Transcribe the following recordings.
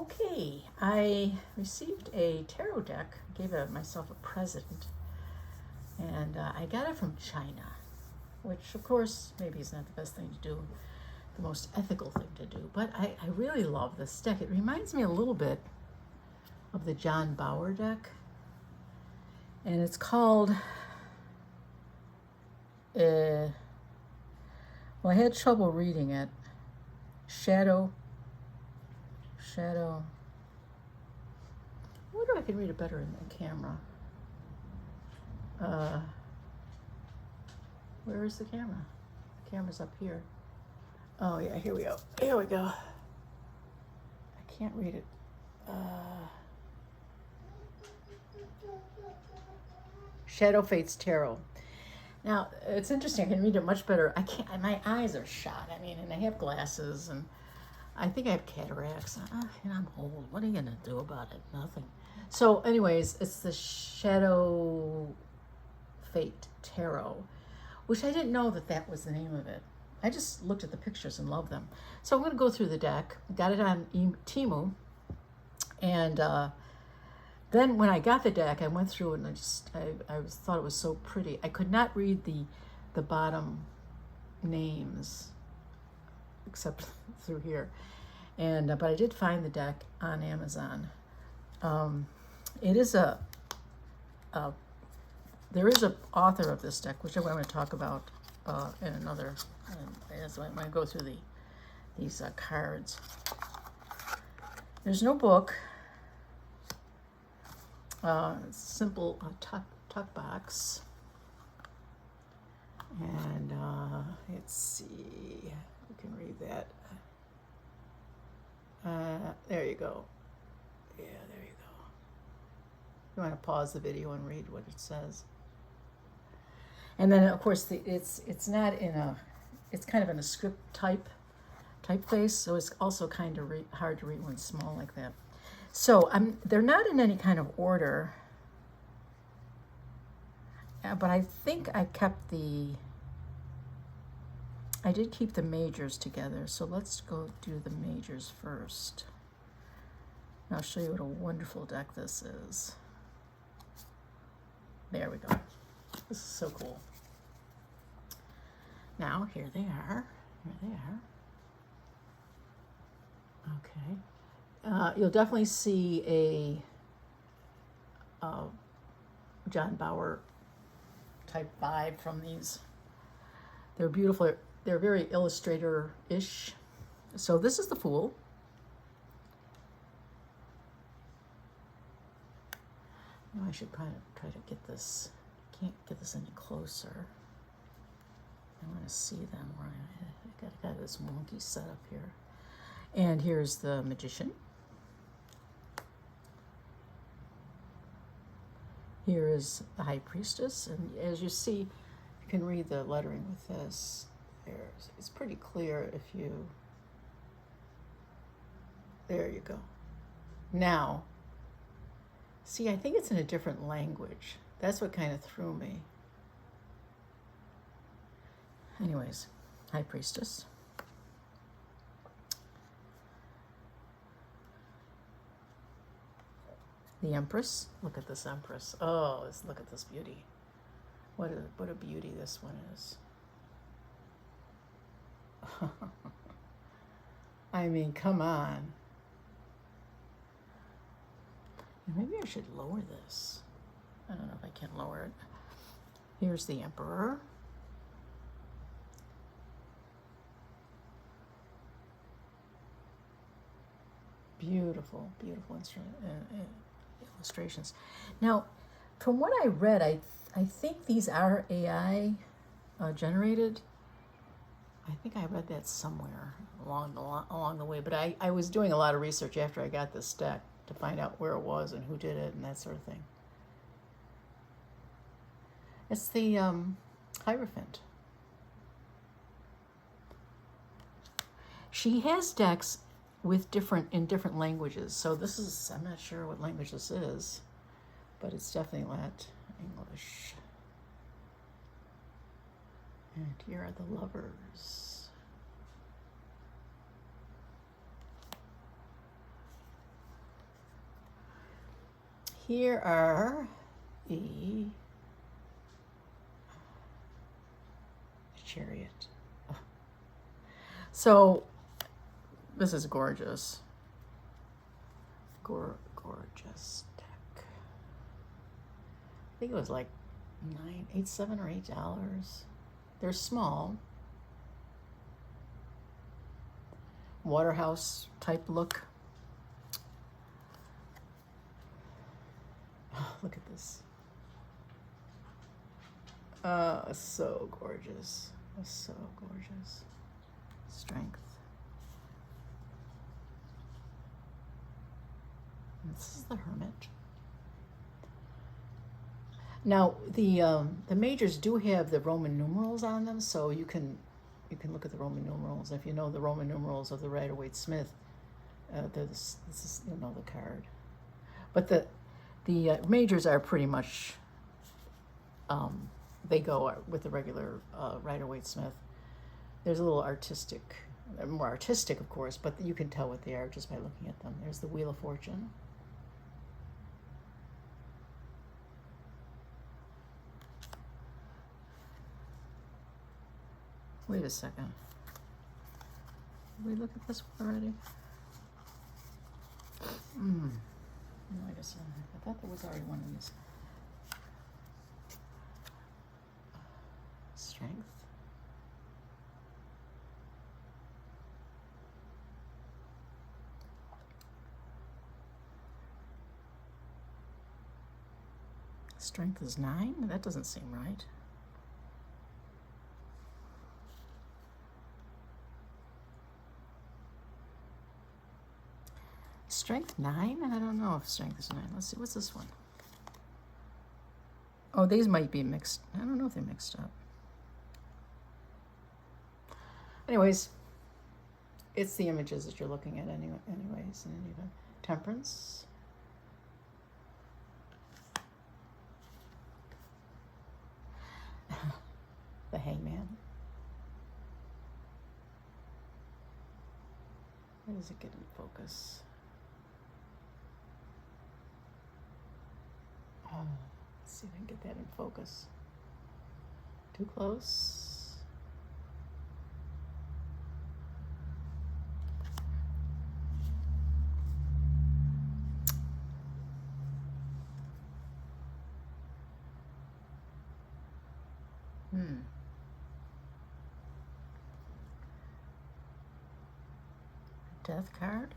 Okay, I received a tarot deck, gave myself a present, and I got it from China, which of course maybe is not the best thing to do, the most ethical thing to do, but I really love this deck. It reminds me a little bit of the John Bauer deck, and it's called, well, I had trouble reading it, Shadow. I wonder if I can read it better in the camera. Where is the camera? The camera's up here. Oh yeah, here we go. Here we go. I can't read it. Shadow Fates Tarot. Now, it's interesting. I can read it much better. I can't. My eyes are shot. I mean, and I have glasses, and I think I have cataracts. And I'm old. What are you gonna do about it? Nothing. So, anyways, it's the Shadow Fate Tarot, which I didn't know that was the name of it. I just looked at the pictures and loved them. So I'm going to go through the deck. Got it on Temu, and then when I got the deck, I went through it and I thought it was so pretty. I could not read the bottom names except through here, and but I did find the deck on Amazon. It is there is an author of this deck, which I'm going to talk about in another, as I go through these cards. There's no book. Simple tuck box. And let's see, you can read that. There you go. Yeah, there you go. You want to pause the video and read what it says. And then, of course, it's not in a, it's kind of in a script typeface, so it's also kind of hard to read when it's small like that. So they're not in any kind of order, but I think I did keep the majors together. So let's go do the majors first. And I'll show you what a wonderful deck this is. There we go. This is so cool. Now, here they are. Okay. You'll definitely see a John Bauer type vibe from these. They're beautiful. They're very illustrator-ish. So this is the Fool. I should probably try to get this. Can't get this any closer. I want to see them. I got this wonky setup here. And here's the Magician. Here is the High Priestess. And as you see, you can read the lettering with this. It's pretty clear if you... There you go. Now, see, I think it's in a different language. That's what kind of threw me. Anyways, High Priestess. The Empress. Look at this Empress. Oh, look at this beauty. What a beauty this one is. I mean, come on. Maybe I should lower this. I don't know if I can lower it. Here's the Emperor. Beautiful, beautiful illustrations. Now, from what I read, I think these are AI generated. I think I read that somewhere along the way, but I was doing a lot of research after I got this deck to find out where it was and who did it and that sort of thing. It's the Hierophant. She has decks with in different languages. So this is, I'm not sure what language this is, but it's definitely Latin English. And here are the Lovers. Here are the Chariot. Oh. So this is gorgeous. Gorgeous deck. I think it was like $7 or $8. They're small. Waterhouse type look. Oh, look at this. So gorgeous. So gorgeous. Strength. This is the Hermit. Now the majors do have the Roman numerals on them, so you can look at the Roman numerals. If you know the Roman numerals of the Rider-Waite-Smith, this is, you'll know the card. But the majors are pretty much they go with the regular Rider-Waite-Smith. There's a little artistic, more artistic, of course, but you can tell what they are just by looking at them. There's the Wheel of Fortune. Wait a second. Did we look at this one already? No, I guess I thought there was already one in this. Strength. Strength is 9? That doesn't seem right. Strength 9? I don't know if strength is 9. Let's see, what's this one? Oh, these might be mixed. I don't know if they're mixed up. Anyways, it's the images that you're looking at anyways, in any event. Temperance. The Hangman. Where does it get in focus? Oh, let's see if I can get that in focus. Too close. Death card.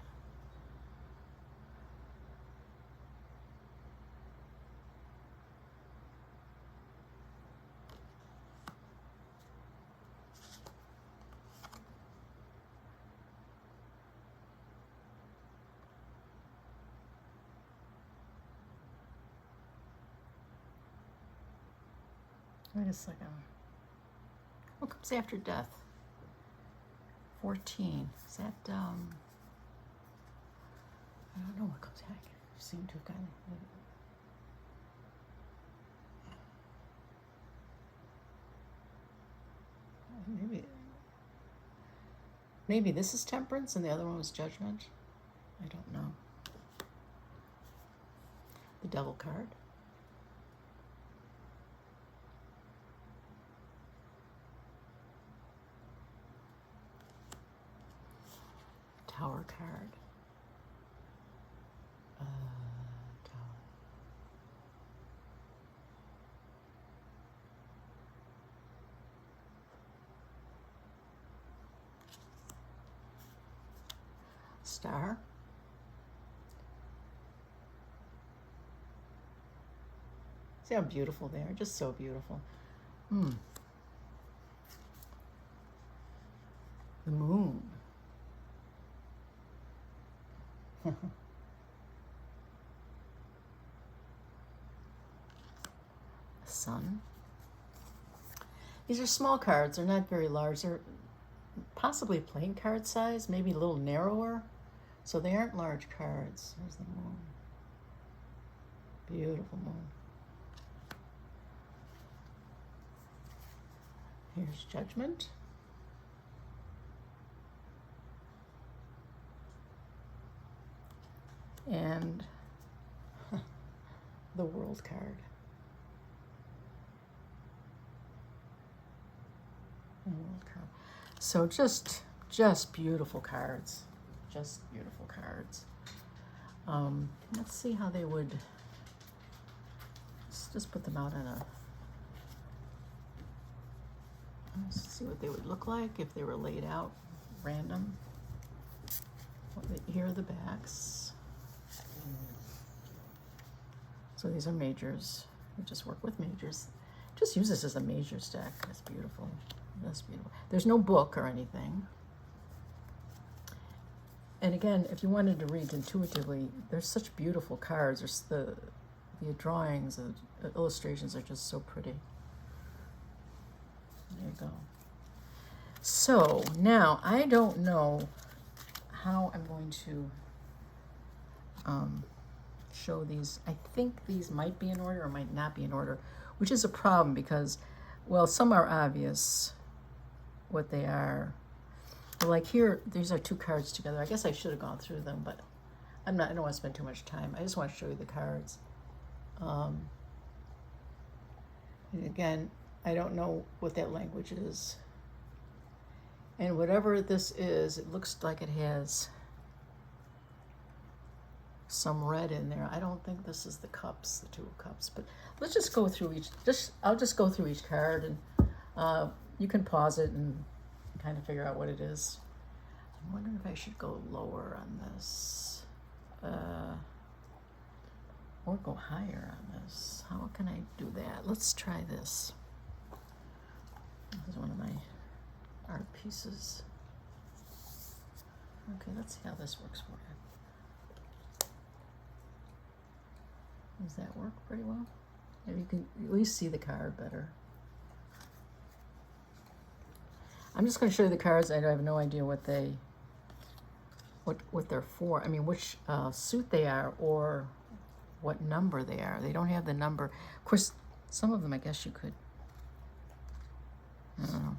Wait a second. What comes after death? 14. Is that, I don't know what comes after. You seem to have gotten... Maybe this is Temperance and the other one was Judgment. I don't know. The Devil card. Tower card. Tower. Star. See how beautiful they are? Just so beautiful. The Moon. Sun. These are small cards. They're not very large. They're possibly playing card size, maybe a little narrower. So they aren't large cards. There's the Moon. Beautiful Moon. Here's Judgment. And the World card. The World card. So just beautiful cards. Just beautiful cards. Let's see how they would. Let's just put them out on a. Let's see what they would look like if they were laid out random. Here are the backs. So these are majors. We just work with majors. Just use this as a majors deck. That's beautiful. That's beautiful. There's no book or anything. And again, if you wanted to read intuitively, there's such beautiful cards. There's the drawings, the illustrations are just so pretty. There you go. So now I don't know how I'm going to show these. I think these might be in order or might not be in order, which is a problem because, well, some are obvious what they are. Like here, these are two cards together. I guess I should have gone through them, but I don't want to spend too much time. I just want to show you the cards. And again, I don't know what that language is. And whatever this is, it looks like it has some red in there. I don't think this is the cups, the two of cups, but let's just go through each, I'll just go through each card and you can pause it and kind of figure out what it is. I'm wondering if I should go lower on this or go higher on this. How can I do that? Let's try this. This is one of my art pieces. Okay, let's see how this works for you. Does that work pretty well? Maybe you can at least see the card better. I'm just going to show you the cards. I have no idea what they're for. I mean, which suit they are or what number they are. They don't have the number. Of course, some of them I guess you could. I don't know.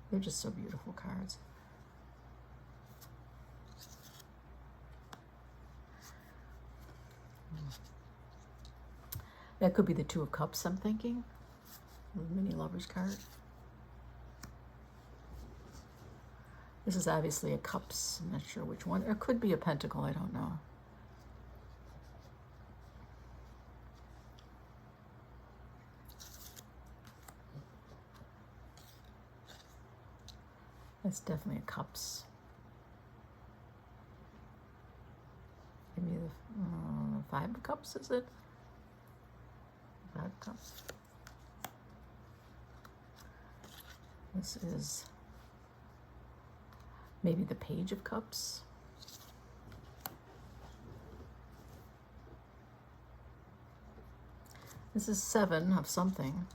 They're just so beautiful cards. That could be the Two of Cups, I'm thinking. The mini lovers card. This is obviously a cups. I'm not sure which one. It could be a pentacle. I don't know. That's definitely a cups. Maybe the Five of Cups, is it? Five of Cups. This is maybe the Page of Cups. This is Seven of something.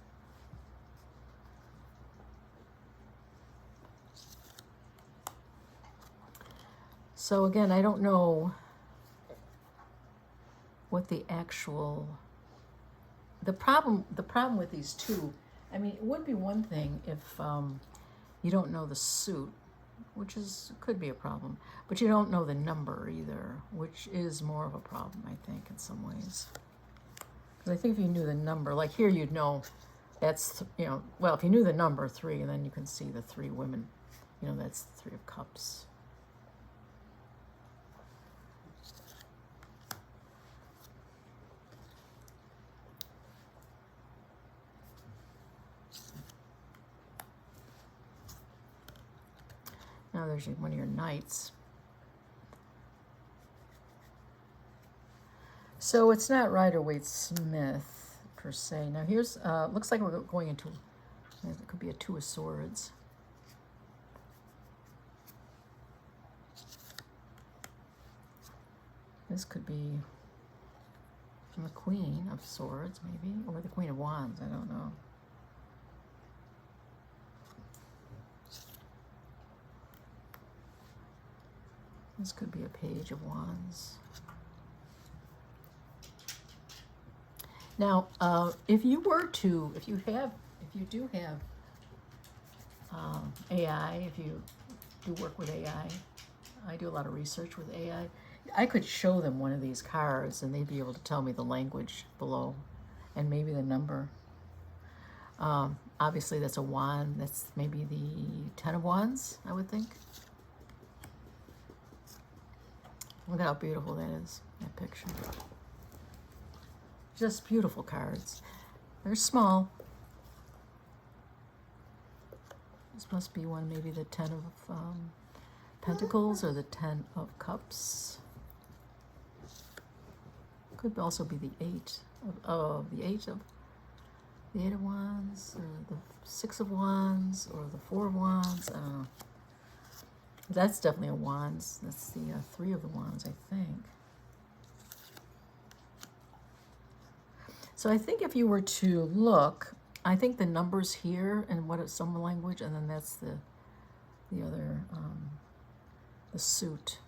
So again, I don't know what the actual, the problem with these two, I mean, it would be one thing if you don't know the suit, which could be a problem, but you don't know the number either, which is more of a problem, I think, in some ways. Because I think if you knew the number, like here, you'd know that's, well, if you knew the number 3, and then you can see the 3 women, that's the Three of Cups. Now there's one of your knights. So it's not Rider-Waite-Smith per se. Now here's, looks like we're going into, it could be a Two of Swords. This could be the Queen of Swords, maybe, or the Queen of Wands, I don't know. This could be a Page of Wands. Now, if you do have AI, if you do work with AI, I do a lot of research with AI. I could show them one of these cards and they'd be able to tell me the language below and maybe the number. Obviously that's a wand. That's maybe the 10 of Wands, I would think. Look at how beautiful that is, that picture. Just beautiful cards. They're small. This must be one, maybe the 10 of Pentacles or the 10 of Cups. Could also be the 8 of the 8 of Wands, or the 6 of Wands, or the 4 of Wands. I don't know. That's definitely a Wands. That's the 3 of the Wands, I think. So I think if you were to look, I think the numbers here and what is some language, and then that's the other the suit.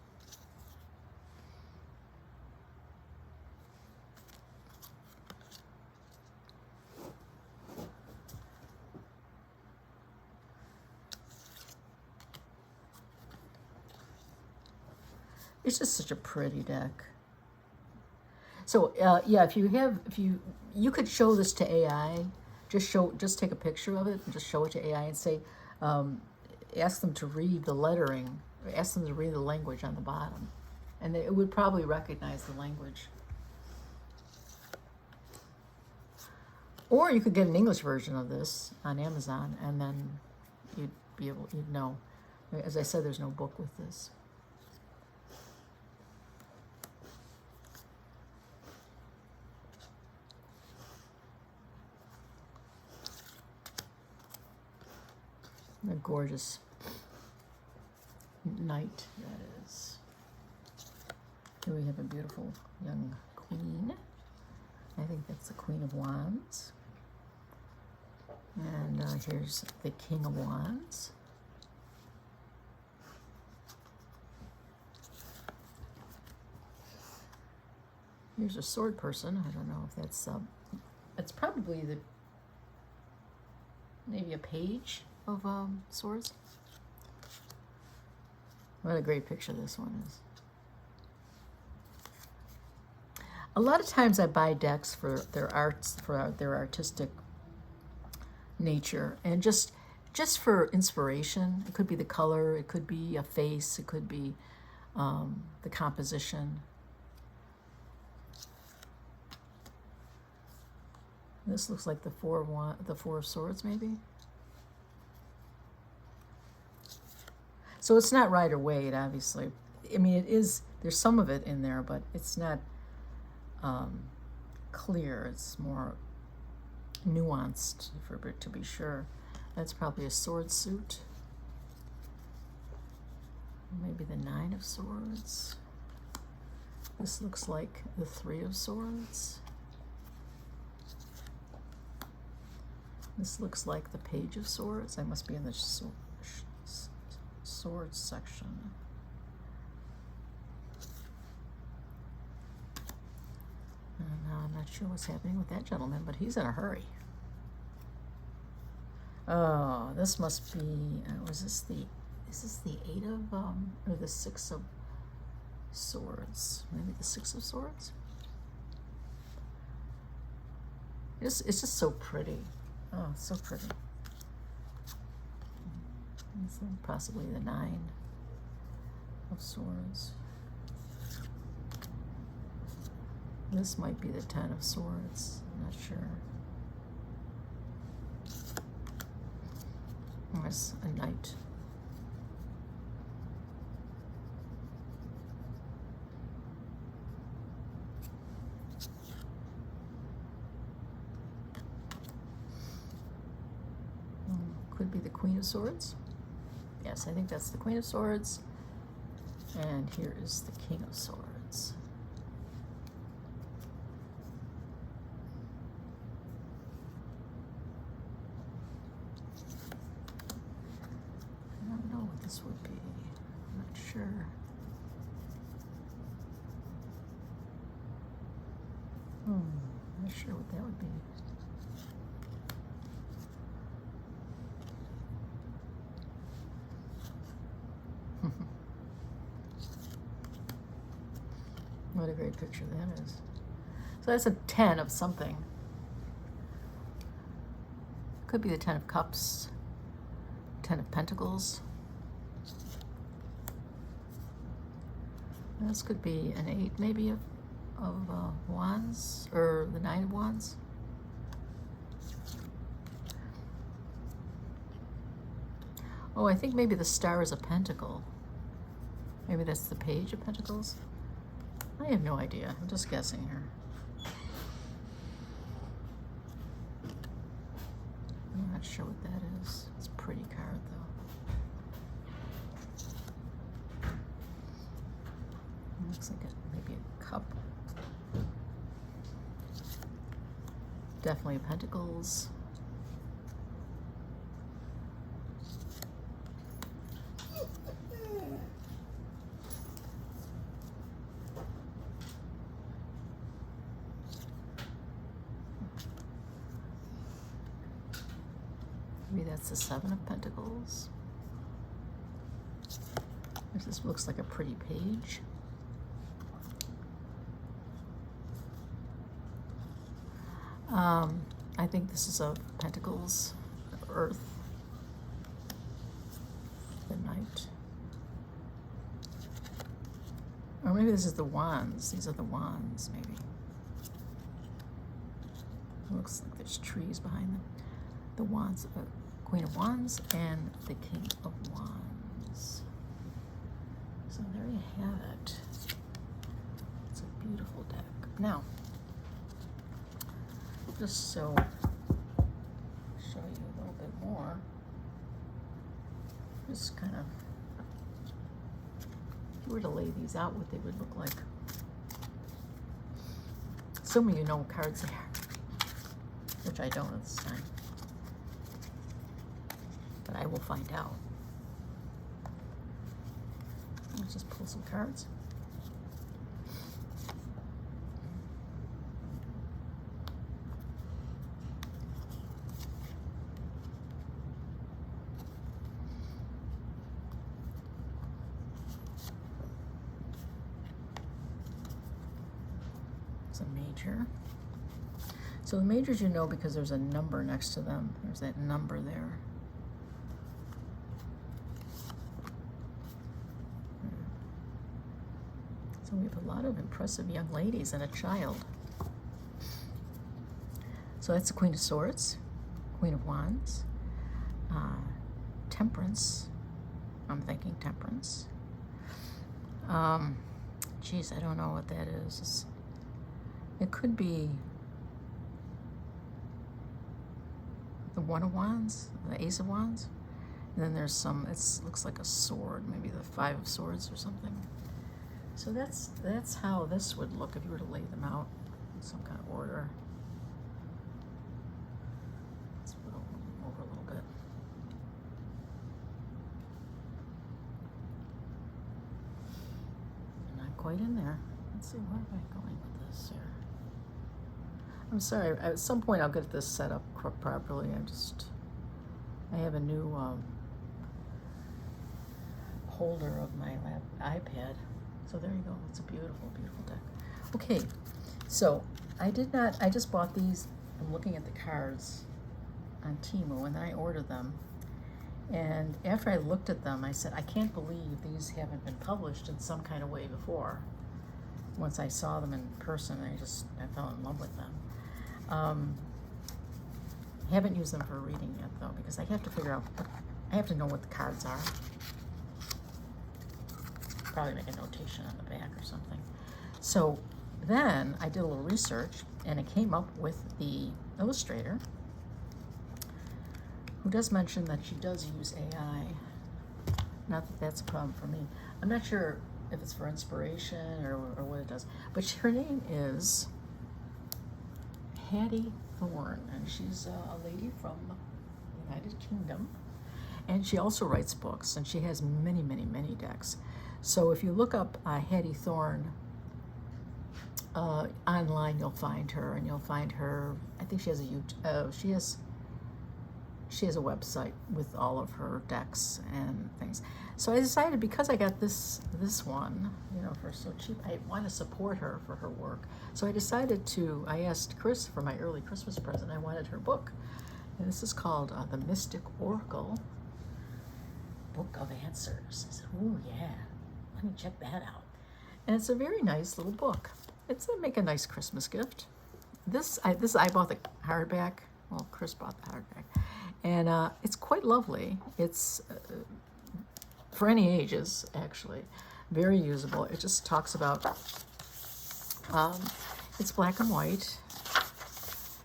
It's just such a pretty deck. So yeah, if you could show this to AI, just take a picture of it and just show it to AI and say, ask them to read the lettering, ask them to read the language on the bottom, and it would probably recognize the language. Or you could get an English version of this on Amazon, and then you'd know. As I said, there's no book with this. A gorgeous knight that is. Here we have a beautiful young queen. I think that's the Queen of Wands. And here's the King of Wands. Here's a sword person. I don't know if that's it's probably maybe a page of swords. What a great picture this one is. A lot of times I buy decks for their arts, for their artistic nature, and just for inspiration. It could be the color, it could be a face, it could be the composition. This looks like the Four of Swords, maybe. So it's not Rider Waite, obviously. I mean, it is. There's some of it in there, but it's not clear. It's more nuanced, to be sure. That's probably a sword suit. Maybe the 9 of Swords. This looks like the 3 of Swords. This looks like the Page of Swords. I must be in the swords section. And I'm not sure what's happening with that gentleman, but he's in a hurry. Oh, this must be, is this the 8 of, or the 6 of Swords? Maybe the 6 of Swords? It's just so pretty. Oh, so pretty. It's possibly the 9 of Swords. This might be the 10 of Swords. I'm not sure. There's a knight. Could be the Queen of Swords. Yes, I think that's the Queen of Swords. And here is the King of Swords. I don't know what this would be. I'm not sure. I'm not sure what that would be. What a great picture that is. So that's a 10 of something. Could be the 10 of Cups, 10 of Pentacles. This could be an 8 maybe of Wands, or the 9 of Wands. Oh, I think maybe the Star is a Pentacle. Maybe that's the Page of Pentacles. I have no idea. I'm just guessing here. I'm not sure what that is. It's a pretty card, though. It looks like maybe a cup. Definitely Pentacles. Maybe that's the 7 of Pentacles. This looks like a pretty page. I think this is a Pentacles, Earth, the Knight. Or maybe this is the Wands. These are the Wands, maybe. It looks like there's trees behind them. The Wands, Queen of Wands and the King of Wands. So there you have it. It's a beautiful deck. Now, just so show you a little bit more, just kind of, if you were to lay these out, what they would look like. Some of you know what cards they are, which I don't at this time. But I will find out. Let's just pull some cards. It's a major. So the majors you know because there's a number next to them. There's that number there. So we have a lot of impressive young ladies and a child. So that's the Queen of Swords, Queen of Wands, Temperance. I'm thinking Temperance. Geez, I don't know what that is. It could be the One of Wands, the Ace of Wands. And then there's some, it looks like a sword, maybe the Five of Swords or something. So that's how this would look if you were to lay them out in some kind of order. Let's put them over a little bit. Not quite in there. Let's see, where am I going with this here? I'm sorry, at some point I'll get this set up properly. I have a new holder of my iPad. So there you go. It's a beautiful, beautiful deck. Okay, so I just bought these. I'm looking at the cards on Temu, and then I ordered them. And after I looked at them, I said, I can't believe these haven't been published in some kind of way before. Once I saw them in person, I fell in love with them. Haven't used them for reading yet, though, because I have to figure out, I have to know what the cards are. Probably make a notation on the back or something. So then I did a little research, and it came up with the illustrator, who does mention that she does use AI. Not that that's a problem for me. I'm not sure if it's for inspiration or what it does, but her name is Hattie Thorn, and she's a lady from the United Kingdom, and she also writes books, and she has many, many, many decks. So if you look up Hattie Thorn online, you'll find her, and you'll find her, I think she has a YouTube, she has a website with all of her decks and things. So I decided, because I got this one, you know, for so cheap, I want to support her for her work. So I decided I asked Chris for my early Christmas present. I wanted her book. And this is called The Mystic Oracle Book of Answers. I said, oh yeah, let me check that out. And it's a very nice little book. It's a make a nice Christmas gift. I bought the hardback. Well, Chris bought the hardback. And it's quite lovely. It's for any ages, actually. Very usable. It just talks about, it's black and white,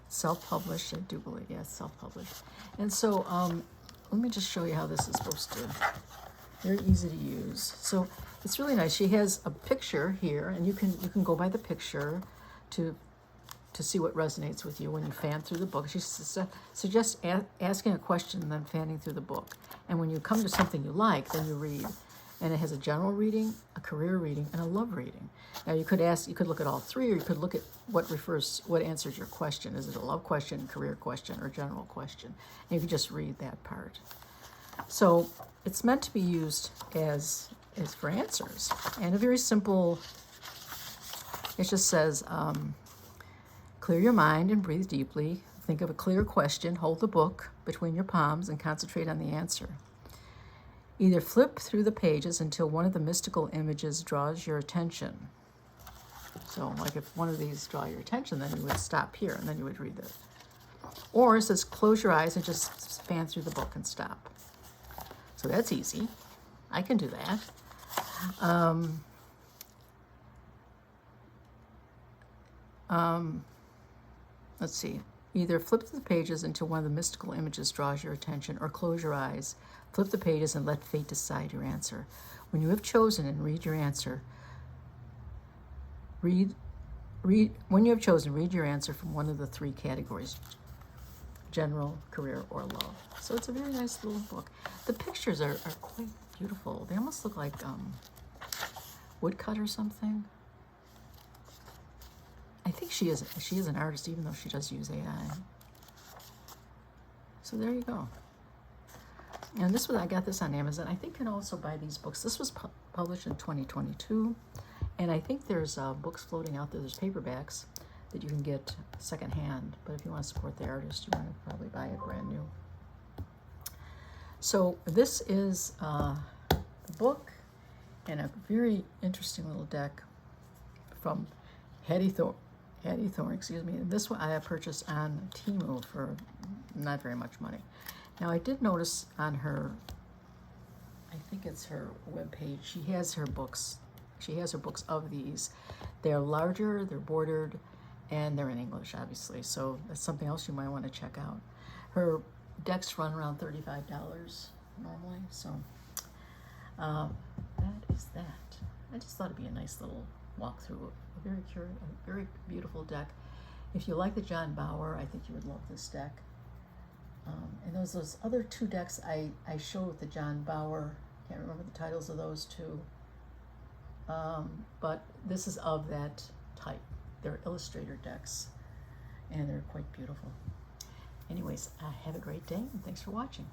self-published, I do believe, yes, self-published. And so let me just show you how this is supposed to, very easy to use. So it's really nice. She has a picture here, and you can go by the picture to see what resonates with you when you fan through the book. She suggests asking a question and then fanning through the book. And when you come to something you like, then you read. And it has a general reading, a career reading, and a love reading. Now you could look at all three, or you could look at what answers your question. Is it a love question, career question, or general question? And you can just read that part. So it's meant to be used as for answers. And a very simple, it just says, clear your mind and breathe deeply. Think of a clear question. Hold the book between your palms and concentrate on the answer. Either flip through the pages until one of the mystical images draws your attention. So, like if one of these draw your attention, then you would stop here and then you would read it. Or it says close your eyes and just fan through the book and stop. So that's easy. I can do that. Let's see. Either flip through the pages until one of the mystical images draws your attention, or close your eyes, flip the pages, and let fate decide your answer. When you have chosen and read your answer, read your answer from one of the three categories: general, career, or love. So it's a very nice little book. The pictures are quite beautiful. They almost look like woodcut or something. I think she is an artist, even though she does use AI. So there you go. And I got this on Amazon. I think you can also buy these books. This was published in 2022. And I think there's books floating out there. There's paperbacks that you can get secondhand. But if you want to support the artist, you want to probably buy it brand new. So this is a book and a very interesting little deck from Hattie Thorn, excuse me. And this one I have purchased on Temu for not very much money. Now I did notice on her, I think it's her webpage, she has her books. She has her books of these. They're larger, they're bordered, and they're in English, obviously. So that's something else you might want to check out. Her decks run around $35 normally. So that is that. I just thought it'd be a nice little walkthrough. A very beautiful deck. If you like the John Bauer, I think you would love this deck. And those other two decks I showed with the John Bauer, can't remember the titles of those two, but this is of that type. They're illustrator decks, and they're quite beautiful. Anyways, have a great day, and thanks for watching.